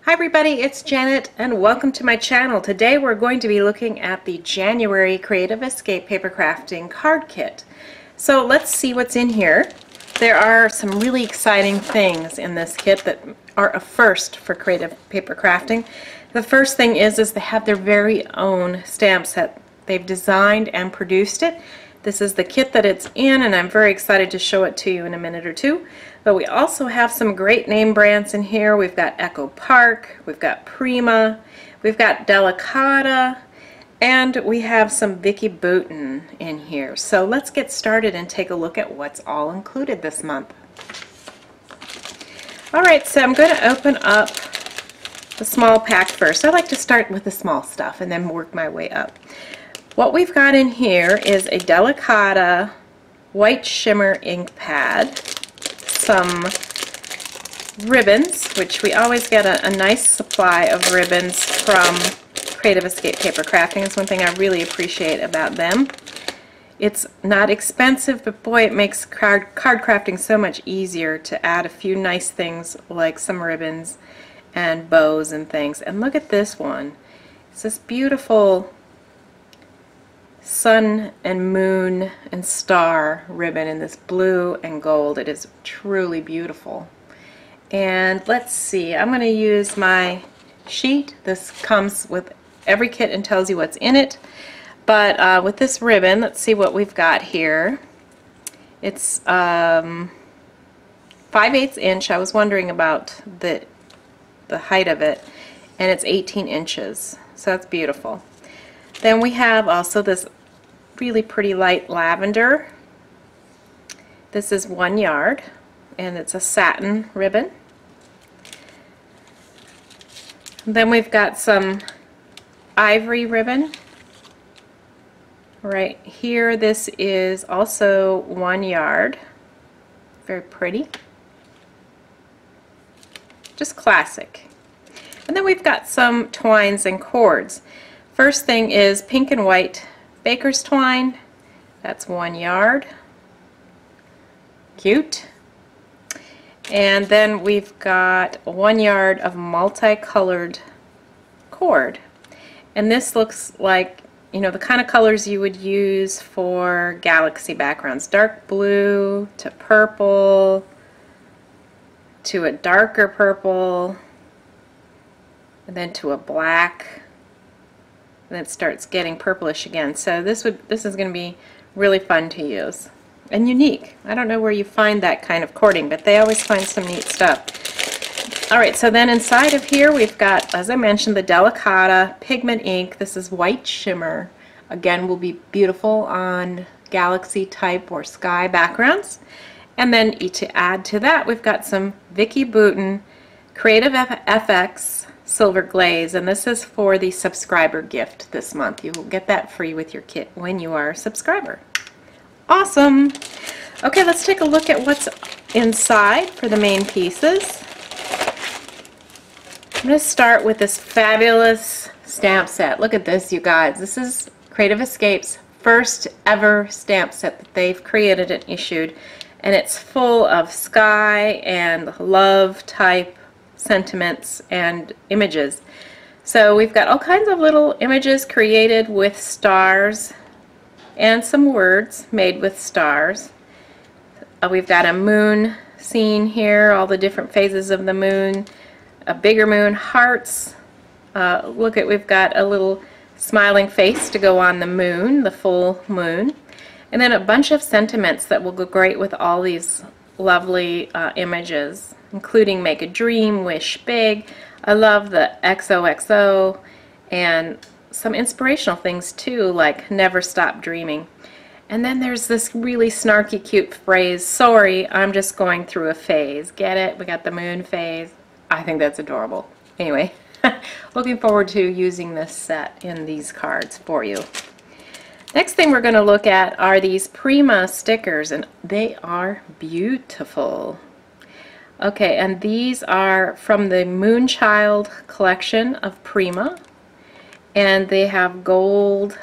Hi everybody, it's Janet and welcome to my channel. Today we're going to be looking at the January Creative Escape Papercrafting card kit. So let's see what's in here. There are some really exciting things in this kit that are a first for creative papercrafting. The first thing is they have their very own stamp set. They've designed and produced it. This is the kit that it's in, and I'm very excited to show it to you in a minute or two. But we also have some great name brands in here. We've got Echo Park, we've got Prima, we've got Delicata, and we have some Vicki Boutin in here. So let's get started and take a look at what's all included this month. Alright, so I'm going to open up the small pack first. I like to start with the small stuff and then work my way up. What we've got in here is a Delicata white shimmer ink pad, some ribbons, which we always get a nice supply of ribbons from Creative Escape Papercrafting. It's one thing I really appreciate about them. It's not expensive, but boy, it makes card crafting so much easier to add a few nice things like some ribbons and bows and things. And look at this one. It's this beautiful sun and moon and star ribbon in this blue and gold. It is truly beautiful. And let's see, I'm going to use my sheet. This comes with every kit and tells you what's in it. But with this ribbon, let's see what we've got here. It's 5/8 inch. I was wondering about the height of it, and it's 18 inches. So that's beautiful. Then we have also this really pretty light lavender. This is 1 yard, and it's a satin ribbon. Then we've got some ivory ribbon right here. This is also 1 yard. Very pretty. Just classic. And then we've got some twines and cords. First thing is pink and white baker's twine. That's 1 yard. Cute. And then we've got 1 yard of multicolored cord. And this looks like, you know, the kind of colors you would use for galaxy backgrounds. Dark blue to purple to a darker purple and then to a black. And then it starts getting purplish again. So this is going to be really fun to use and unique. I don't know where you find that kind of cording, but they always find some neat stuff. Alright, so then inside of here we've got, as I mentioned, the Delicata pigment ink. This is white shimmer. Again, will be beautiful on galaxy type or sky backgrounds. And then to add to that, we've got some Vicki Boutin Creative FX Silver Glaze, and this is for the subscriber gift this month. You will get that free with your kit when you are a subscriber. Awesome! Okay, let's take a look at what's inside for the main pieces. I'm going to start with this fabulous stamp set. Look at this, you guys. This is Creative Escape's first ever stamp set that they've created and issued, and it's full of sky and love type sentiments and images. So we've got all kinds of little images created with stars and some words made with stars. We've got a moon scene here, all the different phases of the moon, a bigger moon, hearts. Look at, we've got a little smiling face to go on the moon, the full moon, and then a bunch of sentiments that will go great with all these lovely images, including make a dream, wish big. I love the XOXO, and some inspirational things too, like never stop dreaming. And then there's this really snarky cute phrase, sorry, I'm just going through a phase. Get it? We got the moon phase. I think that's adorable. Anyway, looking forward to using this set in these cards for you. Next thing we're going to look at are these Prima stickers, and they are beautiful. Okay, and these are from the Moonchild collection of Prima, and they have gold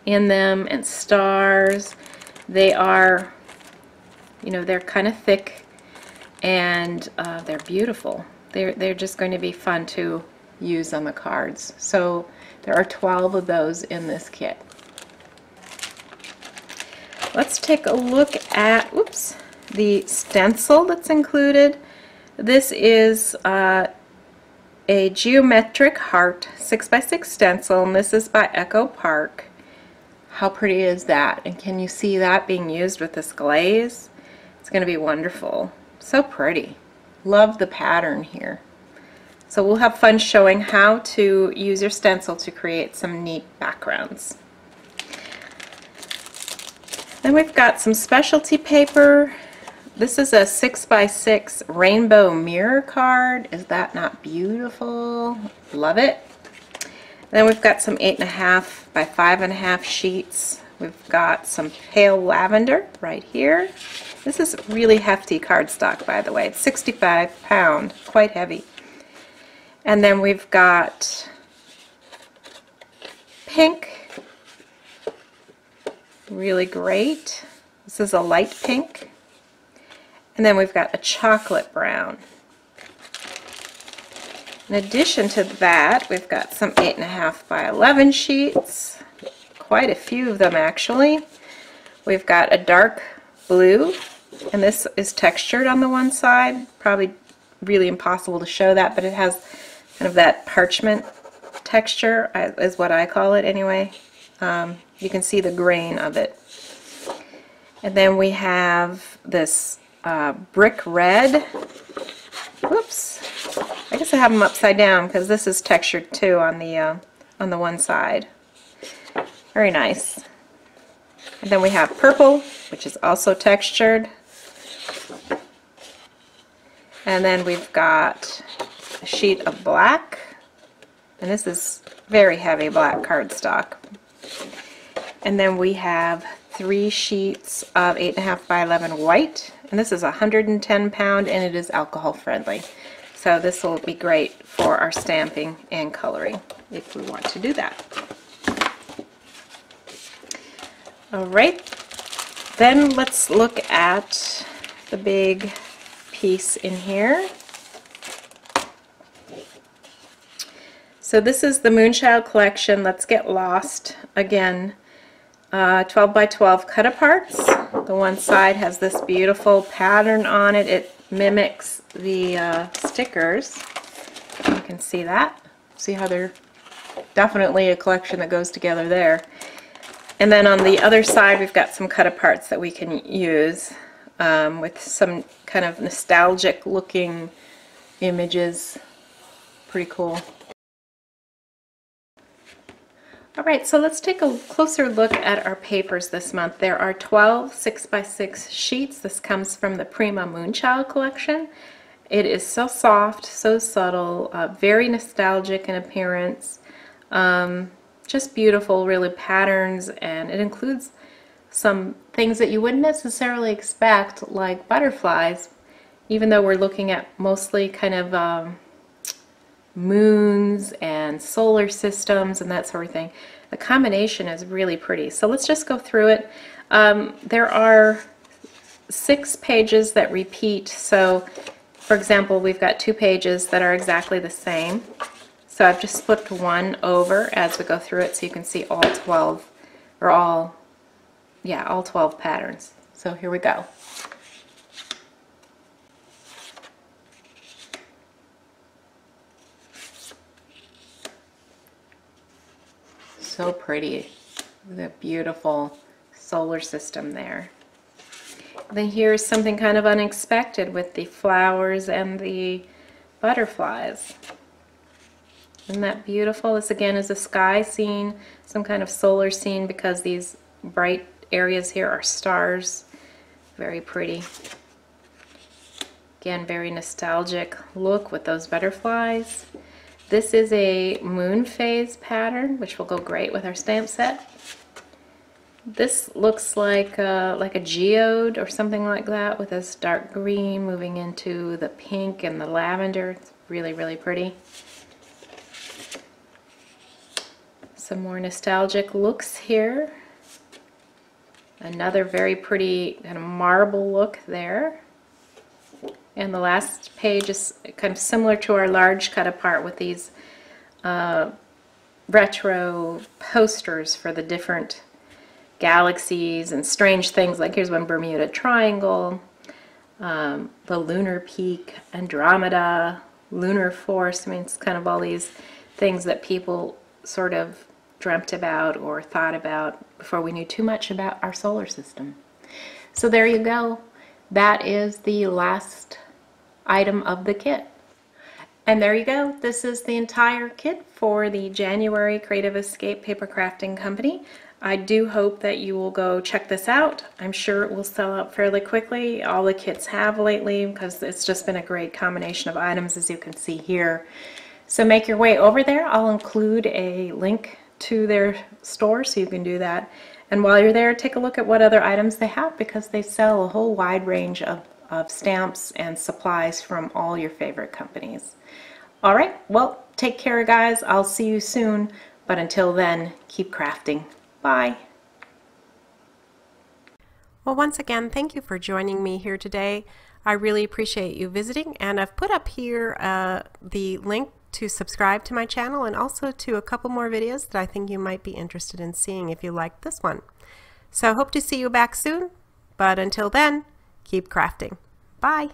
in them and stars. They are, you know, they're kind of thick, and they're beautiful. They're just going to be fun to use on the cards. So there are 12 of those in this kit. Let's take a look at, oops, the stencil that's included. This is a geometric heart 6x6 stencil, and this is by Echo Park. How pretty is that? And can you see that being used with this glaze? It's going to be wonderful. So pretty. Love the pattern here. So we'll have fun showing how to use your stencil to create some neat backgrounds. Then we've got some specialty paper. This is a 6x6 rainbow mirror card. Is that not beautiful? Love it. Then we've got some 8.5 by 5.5 sheets. We've got some pale lavender right here. This is really hefty cardstock, by the way. It's 65 pound, quite heavy. And then we've got pink, really great. This is a light pink. And then we've got a chocolate brown. In addition to that, we've got some 8.5 by 11 sheets, quite a few of them actually. We've got a dark blue, and this is textured on the one side. Probably really impossible to show that, but it has kind of that parchment texture, is what I call it anyway. You can see the grain of it. And then we have this brick red. Whoops. I guess I have them upside down because this is textured too on the one side. Very nice. And then we have purple, which is also textured. And then we've got a sheet of black, and this is very heavy black cardstock. And then we have 3 sheets of 8.5 by 11 white, and this is 110 pound, and it is alcohol friendly. So this will be great for our stamping and coloring if we want to do that. Alright, then let's look at the big piece in here. So this is the Moonchild collection. Let's get lost again. 12 by 12 cut aparts. The one side has this beautiful pattern on it. It mimics the stickers. You can see that. See how they're definitely a collection that goes together there. And then on the other side we've got some cut aparts that we can use with some kind of nostalgic looking images. Pretty cool. Alright, so let's take a closer look at our papers this month. There are 12 6x6 sheets. This comes from the Prima Moonchild collection. It is so soft, so subtle, very nostalgic in appearance. Just beautiful, really, patterns, and it includes some things that you wouldn't necessarily expect, like butterflies, even though we're looking at mostly kind of moons and solar systems and that sort of thing. The combination is really pretty. So let's just go through it. There are 6 pages that repeat. So for example, we've got 2 pages that are exactly the same. So I've just flipped one over as we go through it so you can see all 12, or all 12 patterns. So here we go. So pretty, the beautiful solar system there. Then here's something kind of unexpected with the flowers and the butterflies. Isn't that beautiful? This again is a sky scene, some kind of solar scene, because these bright areas here are stars. Very pretty. Again, very nostalgic look with those butterflies. This is a moon phase pattern, which will go great with our stamp set. This looks like a geode or something like that, with this dark green moving into the pink and the lavender. It's really, really pretty. Some more nostalgic looks here. Another very pretty kind of marble look there. And the last page is kind of similar to our large cut apart with these retro posters for the different galaxies and strange things. Like here's one Bermuda Triangle, the Lunar Peak, Andromeda, Lunar Force. I mean, it's kind of all these things that people sort of dreamt about or thought about before we knew too much about our solar system. So there you go. That is the last item of the kit. And there you go. This is the entire kit for the January Creative Escape Paper Crafting Company. I do hope that you will go check this out. I'm sure it will sell out fairly quickly. All the kits have lately because it's just been a great combination of items, as you can see here. So make your way over there. I'll include a link to their store so you can do that. And while you're there, take a look at what other items they have, because they sell a whole wide range of stamps and supplies from all your favorite companies. All right, well, take care, guys. I'll see you soon. But until then, keep crafting. Bye. Well, once again, thank you for joining me here today. I really appreciate you visiting, and I've put up here the link to subscribe to my channel and also to a couple more videos that I think you might be interested in seeing if you like this one. So I hope to see you back soon, but until then, keep crafting. Bye.